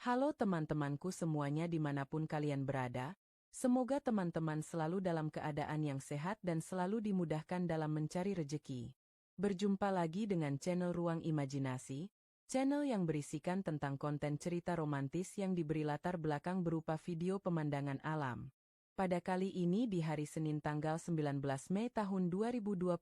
Halo teman-temanku semuanya dimanapun kalian berada, semoga teman-teman selalu dalam keadaan yang sehat dan selalu dimudahkan dalam mencari rejeki. Berjumpa lagi dengan channel Ruang Imajinasi, channel yang berisikan tentang konten cerita romantis yang diberi latar belakang berupa video pemandangan alam. Pada kali ini di hari Senin tanggal 19 Mei tahun 2025.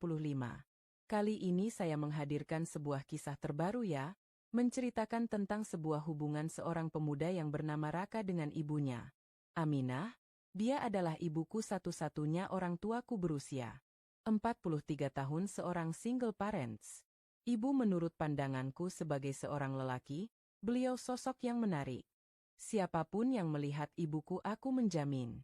Kali ini saya menghadirkan sebuah kisah terbaru ya. Menceritakan tentang sebuah hubungan seorang pemuda yang bernama Raka dengan ibunya. Aminah, dia adalah ibuku satu-satunya orang tuaku berusia 43 tahun seorang single parents. Ibu menurut pandanganku sebagai seorang lelaki, beliau sosok yang menarik. Siapapun yang melihat ibuku aku menjamin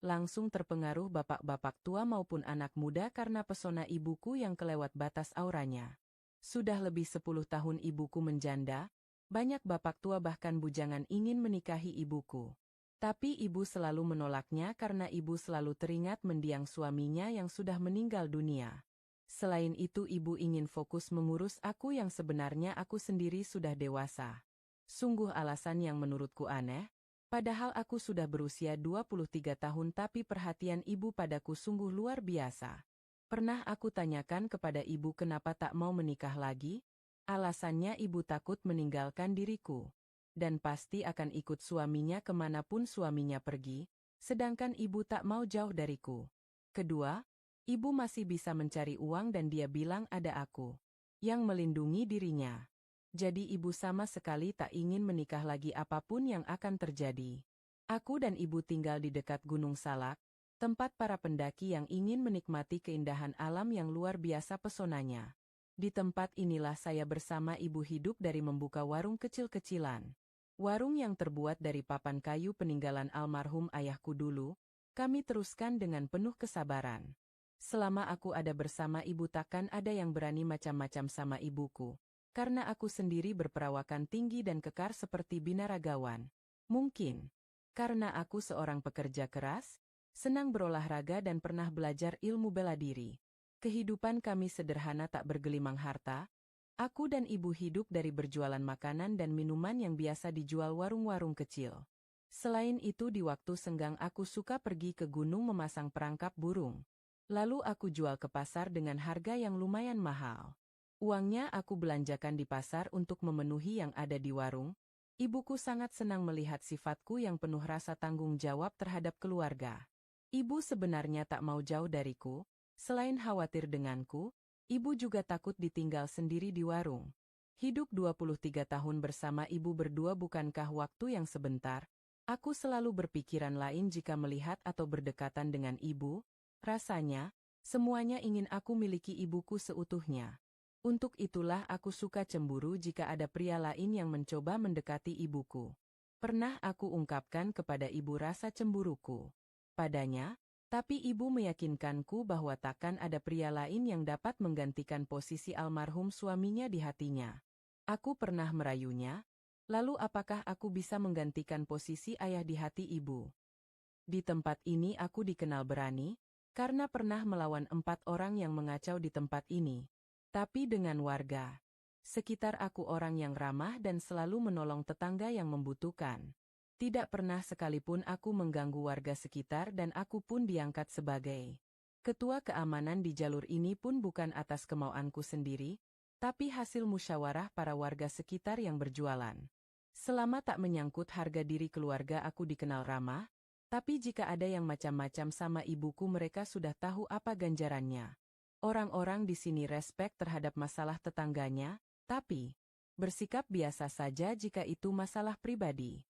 langsung terpengaruh bapak-bapak tua maupun anak muda karena pesona ibuku yang kelewat batas auranya. Sudah lebih 10 tahun ibuku menjanda, banyak bapak tua bahkan bujangan ingin menikahi ibuku. Tapi ibu selalu menolaknya karena ibu selalu teringat mendiang suaminya yang sudah meninggal dunia. Selain itu ibu ingin fokus mengurus aku yang sebenarnya aku sendiri sudah dewasa. Sungguh alasan yang menurutku aneh, padahal aku sudah berusia 23 tahun tapi perhatian ibu padaku sungguh luar biasa. Pernah aku tanyakan kepada ibu kenapa tak mau menikah lagi? Alasannya ibu takut meninggalkan diriku. Dan pasti akan ikut suaminya kemanapun suaminya pergi, sedangkan ibu tak mau jauh dariku. Kedua, ibu masih bisa mencari uang dan dia bilang ada aku yang melindungi dirinya. Jadi ibu sama sekali tak ingin menikah lagi apapun yang akan terjadi. Aku dan ibu tinggal di dekat Gunung Salak, tempat para pendaki yang ingin menikmati keindahan alam yang luar biasa pesonanya. Di tempat inilah saya bersama ibu hidup dari membuka warung kecil-kecilan. Warung yang terbuat dari papan kayu peninggalan almarhum ayahku dulu, kami teruskan dengan penuh kesabaran. Selama aku ada bersama ibu takkan ada yang berani macam-macam sama ibuku, karena aku sendiri berperawakan tinggi dan kekar seperti binaragawan. Mungkin karena aku seorang pekerja keras, senang berolahraga dan pernah belajar ilmu bela diri. Kehidupan kami sederhana tak bergelimang harta. Aku dan ibu hidup dari berjualan makanan dan minuman yang biasa dijual warung-warung kecil. Selain itu di waktu senggang aku suka pergi ke gunung memasang perangkap burung. Lalu aku jual ke pasar dengan harga yang lumayan mahal. Uangnya aku belanjakan di pasar untuk memenuhi yang ada di warung. Ibuku sangat senang melihat sifatku yang penuh rasa tanggung jawab terhadap keluarga. Ibu sebenarnya tak mau jauh dariku, selain khawatir denganku, ibu juga takut ditinggal sendiri di warung. Hidup 23 tahun bersama ibu berdua bukankah waktu yang sebentar? Aku selalu berpikiran lain jika melihat atau berdekatan dengan ibu, rasanya, semuanya ingin aku miliki ibuku seutuhnya. Untuk itulah aku suka cemburu jika ada pria lain yang mencoba mendekati ibuku. Pernah aku ungkapkan kepada ibu rasa cemburuku padanya, tapi ibu meyakinkanku bahwa takkan ada pria lain yang dapat menggantikan posisi almarhum suaminya di hatinya. Aku pernah merayunya, lalu apakah aku bisa menggantikan posisi ayah di hati ibu? Di tempat ini aku dikenal berani, karena pernah melawan 4 orang yang mengacau di tempat ini. Tapi dengan warga sekitar aku orang yang ramah dan selalu menolong tetangga yang membutuhkan. Tidak pernah sekalipun aku mengganggu warga sekitar dan aku pun diangkat sebagai ketua keamanan di jalur ini pun bukan atas kemauanku sendiri, tapi hasil musyawarah para warga sekitar yang berjualan. Selama tak menyangkut harga diri keluarga aku dikenal ramah, tapi jika ada yang macam-macam sama ibuku mereka sudah tahu apa ganjarannya. Orang-orang di sini respek terhadap masalah tetangganya, tapi bersikap biasa saja jika itu masalah pribadi.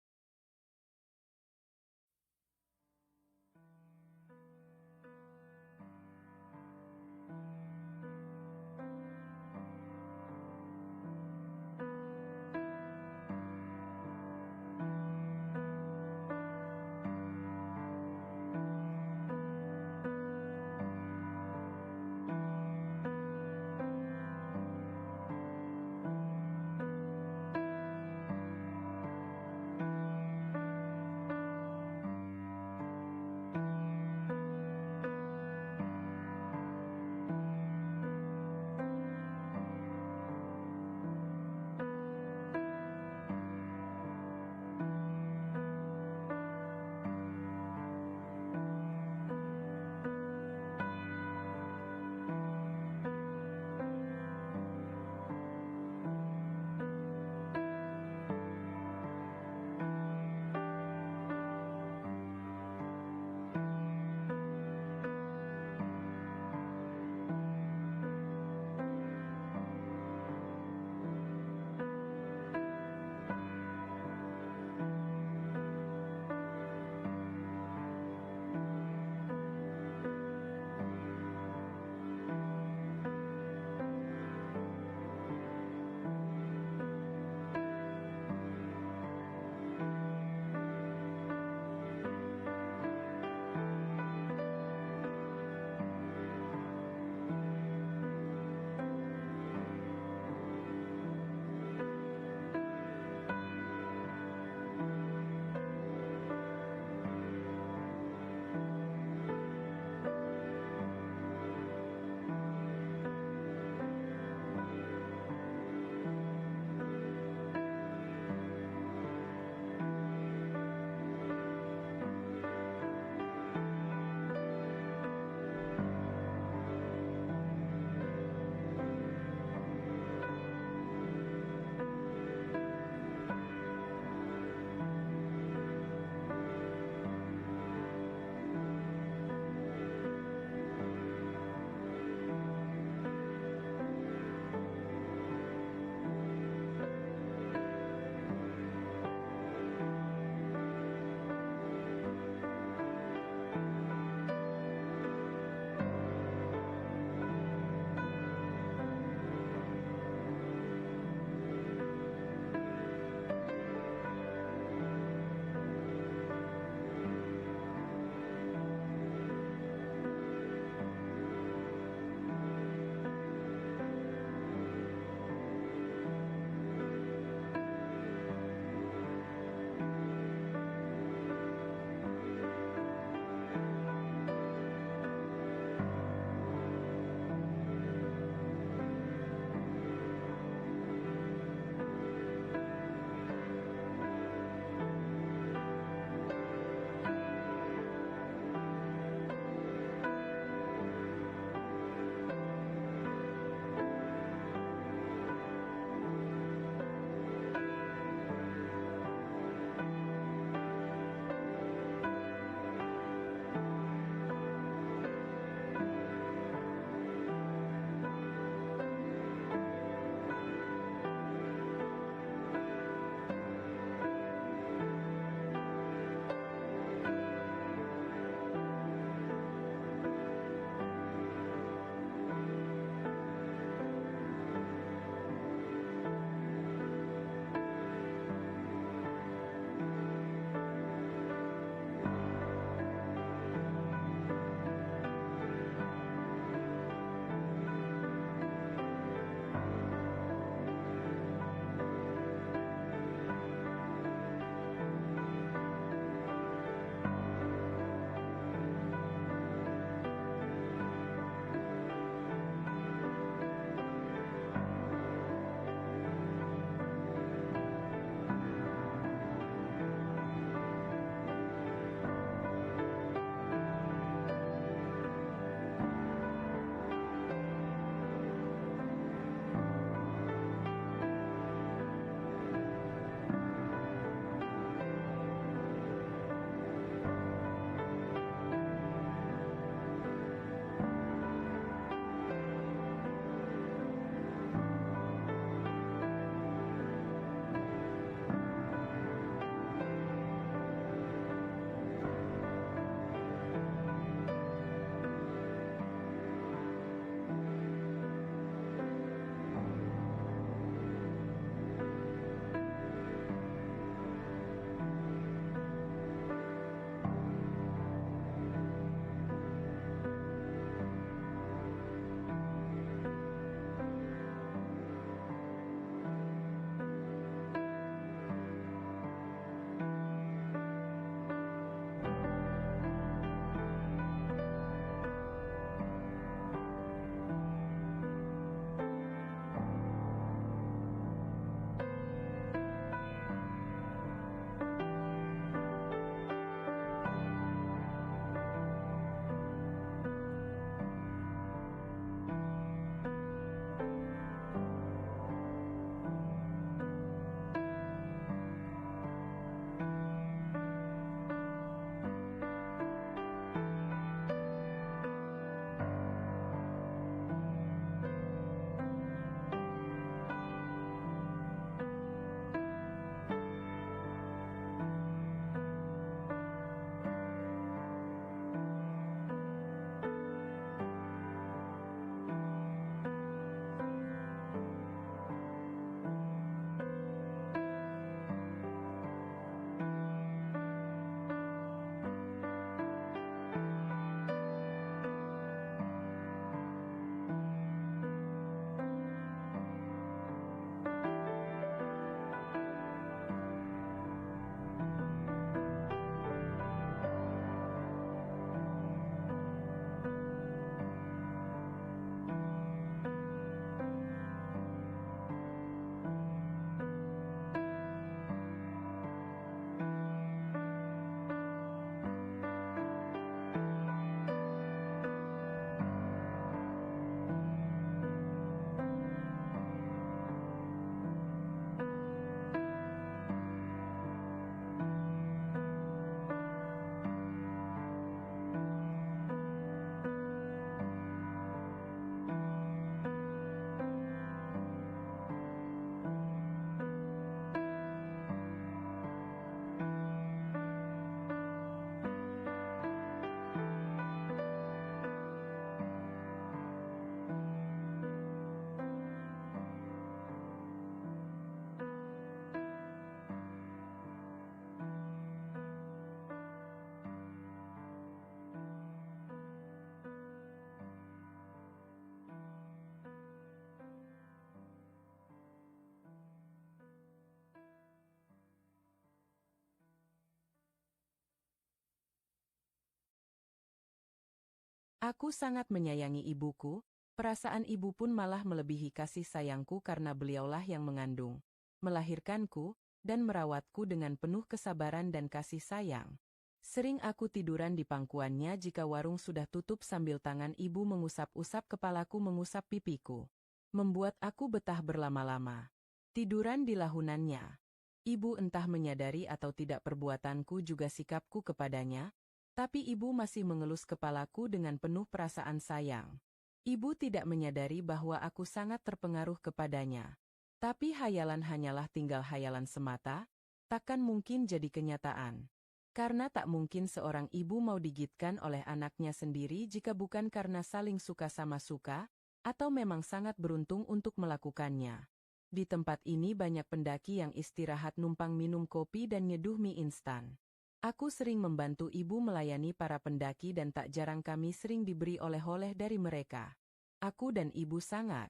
Aku sangat menyayangi ibuku, perasaan ibu pun malah melebihi kasih sayangku karena beliaulah yang mengandung, melahirkanku, dan merawatku dengan penuh kesabaran dan kasih sayang. Sering aku tiduran di pangkuannya jika warung sudah tutup sambil tangan ibu mengusap-usap kepalaku mengusap pipiku. Membuat aku betah berlama-lama. Tiduran di lahunannya. Ibu entah menyadari atau tidak perbuatanku juga sikapku kepadanya, tapi ibu masih mengelus kepalaku dengan penuh perasaan sayang. Ibu tidak menyadari bahwa aku sangat terpengaruh kepadanya. Tapi hayalan hanyalah tinggal hayalan semata, takkan mungkin jadi kenyataan. Karena tak mungkin seorang ibu mau digigitkan oleh anaknya sendiri jika bukan karena saling suka sama suka, atau memang sangat beruntung untuk melakukannya. Di tempat ini banyak pendaki yang istirahat numpang minum kopi dan nyeduh mie instan. Aku sering membantu ibu melayani para pendaki dan tak jarang kami sering diberi oleh-oleh dari mereka. Aku dan ibu sangat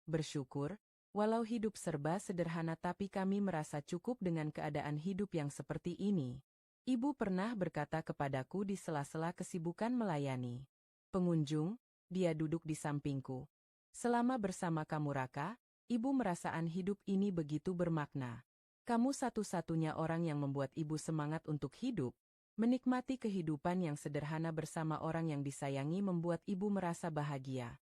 bersyukur, walau hidup serba sederhana tapi kami merasa cukup dengan keadaan hidup yang seperti ini. Ibu pernah berkata kepadaku di sela-sela kesibukan melayani pengunjung, dia duduk di sampingku. Selama bersama kamu Raka, ibu merasaan hidup ini begitu bermakna. Kamu satu-satunya orang yang membuat ibu semangat untuk hidup. Menikmati kehidupan yang sederhana bersama orang yang disayangi membuat ibu merasa bahagia.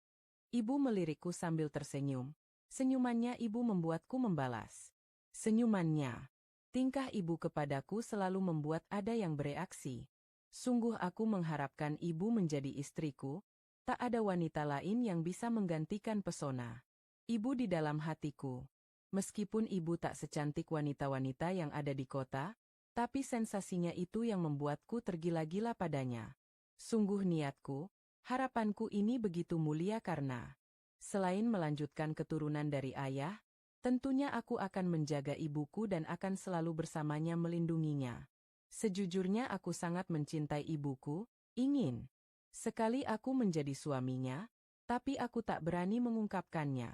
Ibu melirikku sambil tersenyum. Senyumannya ibu membuatku membalas senyumannya. Tingkah ibu kepadaku selalu membuat ada yang bereaksi. Sungguh aku mengharapkan ibu menjadi istriku, tak ada wanita lain yang bisa menggantikan pesona ibu di dalam hatiku. Meskipun ibu tak secantik wanita-wanita yang ada di kota, tapi sensasinya itu yang membuatku tergila-gila padanya. Sungguh niatku, harapanku ini begitu mulia karena selain melanjutkan keturunan dari ayah, tentunya aku akan menjaga ibuku dan akan selalu bersamanya melindunginya. Sejujurnya aku sangat mencintai ibuku, ingin sekali aku menjadi suaminya, tapi aku tak berani mengungkapkannya.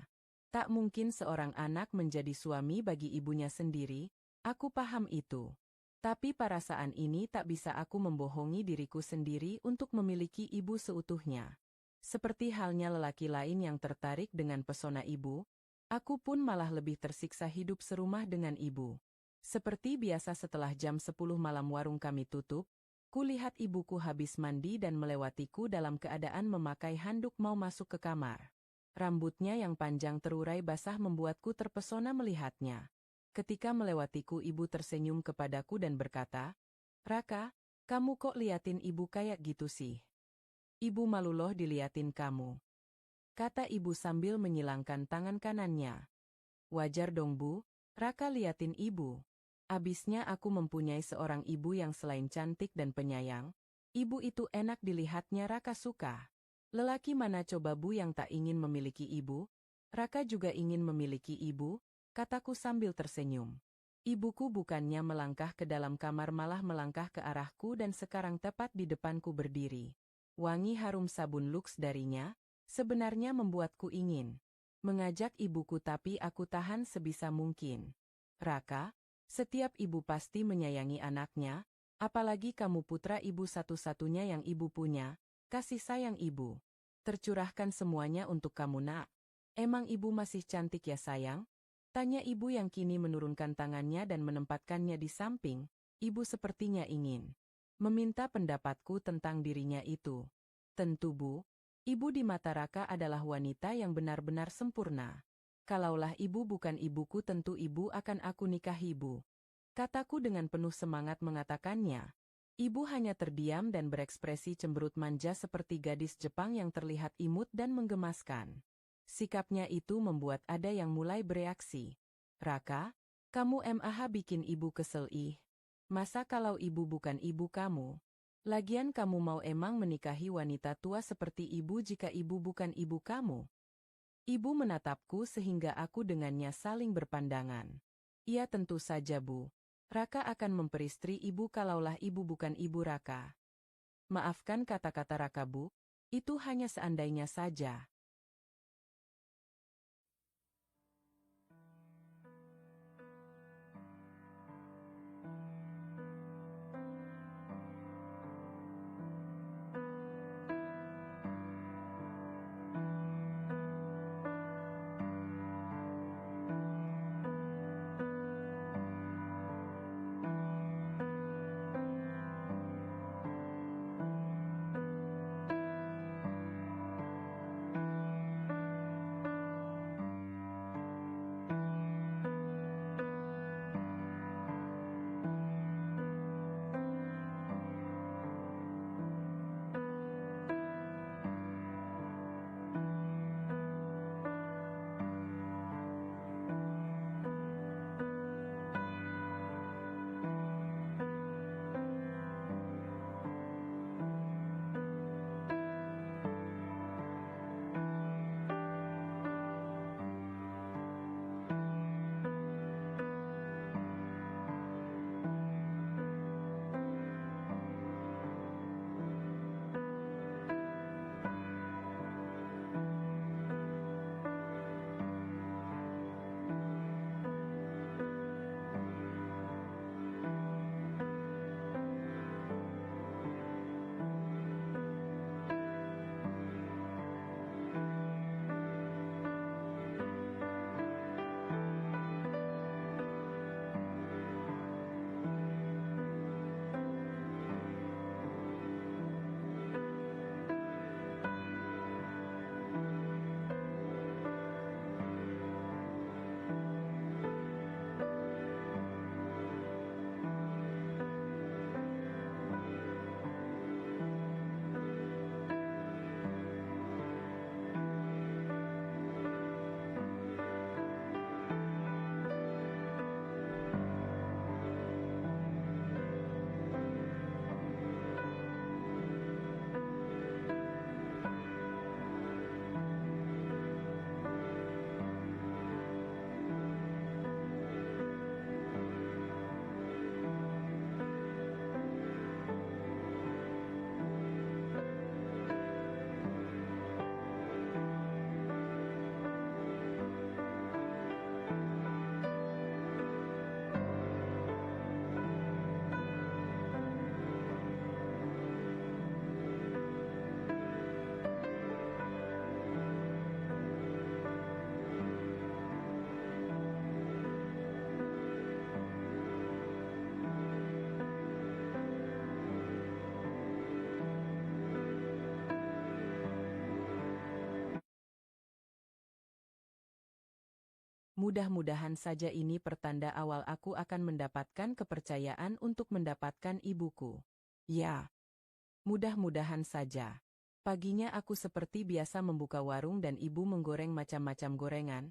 Tak mungkin seorang anak menjadi suami bagi ibunya sendiri, aku paham itu. Tapi perasaan ini tak bisa aku membohongi diriku sendiri untuk memiliki ibu seutuhnya. Seperti halnya lelaki lain yang tertarik dengan pesona ibu, aku pun malah lebih tersiksa hidup serumah dengan ibu. Seperti biasa setelah jam 10 malam warung kami tutup, kulihat ibuku habis mandi dan melewatiku dalam keadaan memakai handuk mau masuk ke kamar. Rambutnya yang panjang terurai basah membuatku terpesona melihatnya. Ketika melewatiku ibu tersenyum kepadaku dan berkata, "Raka, kamu kok liatin ibu kayak gitu sih? Ibu malu loh diliatin kamu," kata ibu sambil menyilangkan tangan kanannya. "Wajar dong Bu, Raka liatin ibu. Abisnya aku mempunyai seorang ibu yang selain cantik dan penyayang, ibu itu enak dilihatnya Raka suka. Lelaki mana coba Bu yang tak ingin memiliki ibu? Raka juga ingin memiliki ibu," kataku sambil tersenyum. Ibuku bukannya melangkah ke dalam kamar malah melangkah ke arahku dan sekarang tepat di depanku berdiri. Wangi harum sabun Lux darinya, sebenarnya membuatku ingin mengajak ibuku tapi aku tahan sebisa mungkin. "Raka, setiap ibu pasti menyayangi anaknya, apalagi kamu putra ibu satu-satunya yang ibu punya, kasih sayang ibu tercurahkan semuanya untuk kamu nak. Emang ibu masih cantik ya sayang?" Tanya ibu yang kini menurunkan tangannya dan menempatkannya di samping. Ibu sepertinya ingin meminta pendapatku tentang dirinya itu. "Tentu Bu, ibu di mata Raka adalah wanita yang benar-benar sempurna. Kalaulah ibu bukan ibuku tentu ibu akan aku nikahi Bu," kataku dengan penuh semangat mengatakannya. Ibu hanya terdiam dan berekspresi cemberut manja seperti gadis Jepang yang terlihat imut dan menggemaskan. Sikapnya itu membuat ada yang mulai bereaksi. "Raka, kamu mah bikin ibu kesel ih. Masa kalau ibu bukan ibu kamu? Lagian kamu mau emang menikahi wanita tua seperti ibu jika ibu bukan ibu kamu?" Ibu menatapku sehingga aku dengannya saling berpandangan. "Iya tentu saja Bu. Raka akan memperistri ibu kalaulah ibu bukan ibu Raka." Maafkan kata-kata Raka Bu, itu hanya seandainya saja. Mudah-mudahan saja ini pertanda awal aku akan mendapatkan kepercayaan untuk mendapatkan ibuku. Ya, mudah-mudahan saja. Paginya aku seperti biasa membuka warung dan ibu menggoreng macam-macam gorengan.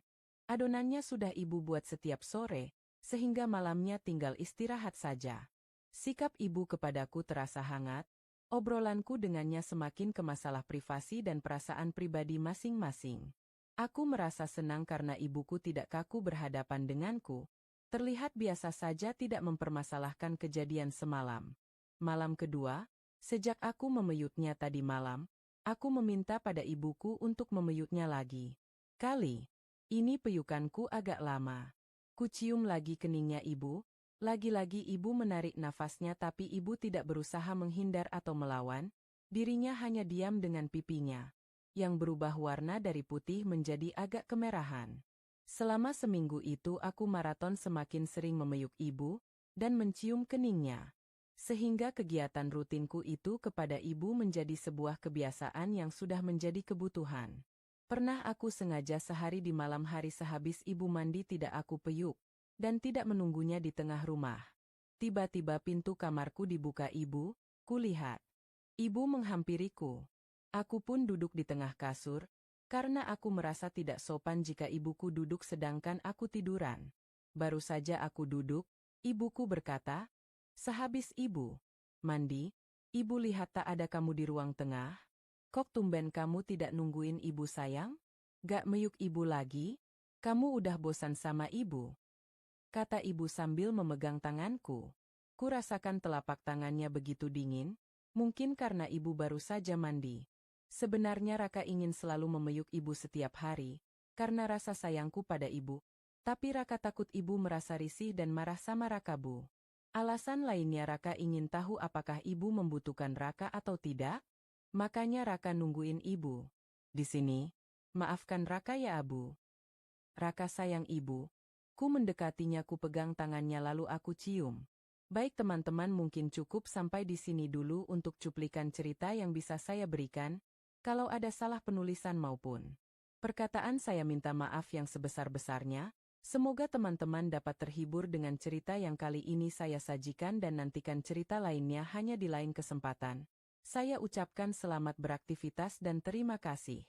Adonannya sudah ibu buat setiap sore, sehingga malamnya tinggal istirahat saja. Sikap ibu kepadaku terasa hangat, obrolanku dengannya semakin ke masalah privasi dan perasaan pribadi masing-masing. Aku merasa senang karena ibuku tidak kaku berhadapan denganku, terlihat biasa saja tidak mempermasalahkan kejadian semalam. Malam kedua, sejak aku memeyutnya tadi malam, aku meminta pada ibuku untuk memeyutnya lagi. Kali ini peyukanku agak lama. Kucium lagi keningnya ibu. Lagi-lagi ibu menarik nafasnya tapi ibu tidak berusaha menghindar atau melawan. Dirinya hanya diam dengan pipinya, yang berubah warna dari putih menjadi agak kemerahan. Selama seminggu itu aku maraton semakin sering memeyuk ibu dan mencium keningnya. Sehingga kegiatan rutinku itu kepada ibu menjadi sebuah kebiasaan yang sudah menjadi kebutuhan. Pernah aku sengaja sehari di malam hari sehabis ibu mandi tidak aku peyuk, dan tidak menunggunya di tengah rumah. Tiba-tiba pintu kamarku dibuka ibu, kulihat. Ibu menghampiriku. Aku pun duduk di tengah kasur, karena aku merasa tidak sopan jika ibuku duduk sedangkan aku tiduran. Baru saja aku duduk, ibuku berkata, "Sehabis ibu mandi, ibu lihat tak ada kamu di ruang tengah? Kok tumben kamu tidak nungguin ibu sayang? Gak meyuk ibu lagi? Kamu udah bosan sama ibu?" Kata ibu sambil memegang tanganku. Kurasakan telapak tangannya begitu dingin, mungkin karena ibu baru saja mandi. Sebenarnya Raka ingin selalu memeyuk ibu setiap hari, karena rasa sayangku pada ibu. Tapi Raka takut ibu merasa risih dan marah sama Raka, Bu. Alasan lainnya Raka ingin tahu apakah ibu membutuhkan Raka atau tidak. Makanya Raka nungguin ibu di sini. Maafkan Raka ya, Abu. Raka sayang ibu. Ku mendekatinya, ku pegang tangannya lalu aku cium. Baik teman-teman, mungkin cukup sampai di sini dulu untuk cuplikan cerita yang bisa saya berikan. Kalau ada salah penulisan maupun perkataan saya minta maaf yang sebesar-besarnya. Semoga teman-teman dapat terhibur dengan cerita yang kali ini saya sajikan dan nantikan cerita lainnya hanya di lain kesempatan. Saya ucapkan selamat beraktivitas dan terima kasih.